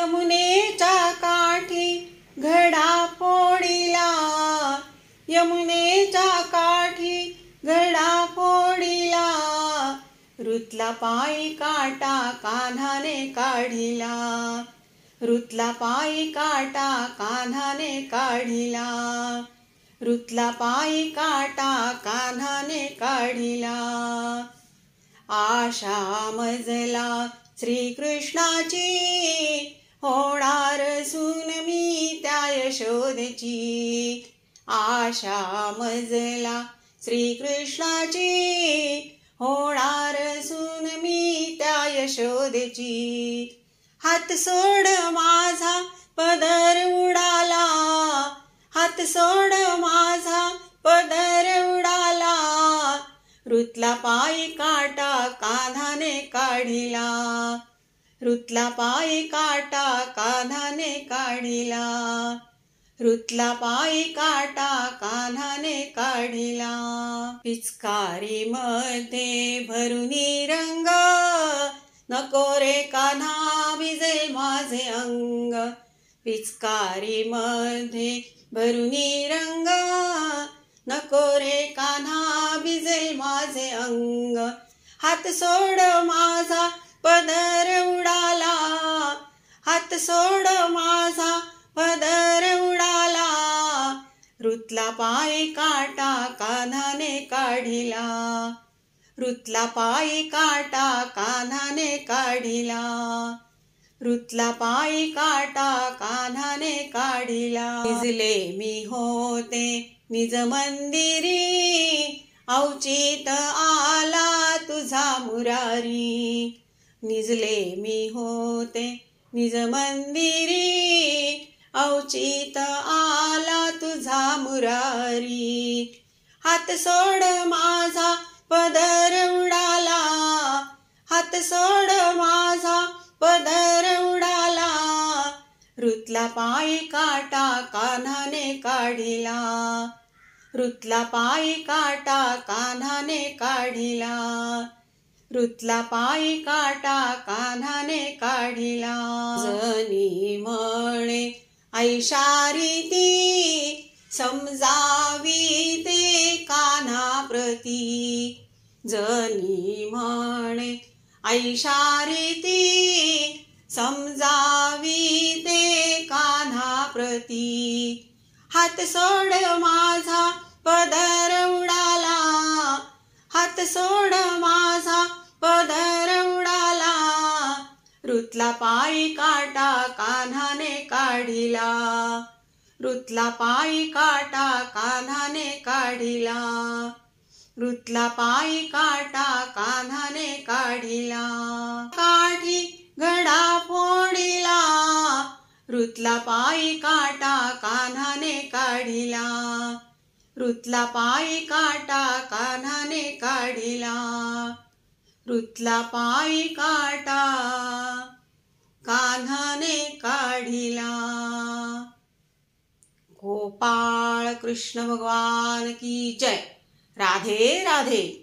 यमुनेच्या काठी घडा फोडिला, यमुनेच्या काठी घडा फोडिला, रुतला पायी काटा कान्हाने काढिला, रुतला पायी काटा कान्हाने काढिला, रुतला पायी काटा कान्हाने काढिला. आशा मजला श्रीकृष्णाची, होणार सून मी त्या यशोदेची. आशा मजला श्रीकृष्णाची, होणार सून मी त्या यशोदेची. हात सोड माझा पदर उडाला, हात सोड माझा पदर उडाला, रुतला पायी काटा कान्हाने काढिला, रुतला पायी काटा कान्हाने काढिला, रुतला पायी काटा कान्हाने काढिला. पिचकारी मध्ये भरुनी रंग, नको रे कान्हा भिजेल माझे अंग. पिचकारी मध्ये भरुनी रंग, नको रे कान्हा भिजेल माझे अंग. हात सोड माझा पदर उडाला, हात सोड माझा पदर उडाला, रुतला पायी काटा कान्हाने काढिला, रुतला पायी काटा कान्हाने काढिला, रुतला पायी काटा कान्हाने काढिला. निजले मी होते निज मंदिरी, अवचित आला तुझा मुरारी. निजले मी होते निज मंदिरी, अवचित आला तुझा मुरारी. हात सोड माझा पदर उडाला, हात सोड माझा पदर उडाला, रुतला पायी काटा कान्हाने काढिला, रुतला पायी काटा कान्हाने काढिला, रुतला पायी काटा कान्हाने काढिला. जनी म्हणे ऐशारी ती, समजावी ते कान्हा प्रती. जनी म्हणे ऐशारी ती, समजावी ते कान्हा प्रती. हात सोड माझा पदर उडाला, हात सोड माझा पदर उडाला, रुतला पायी काटा कान्हाने काढिला, रुतला पायी काटा कान्हाने काढिला, रुतला पायी काटा कान्हाने काढिला. काठी घडा फोडिला, रुतला पायी काटा कान्हाने काढिला, रुतला पायी काटा कान्हाने काढिला, रुतला पायी काटा कान्हाने काढिला. गोपाळ कृष्ण भगवान की जय. राधे राधे.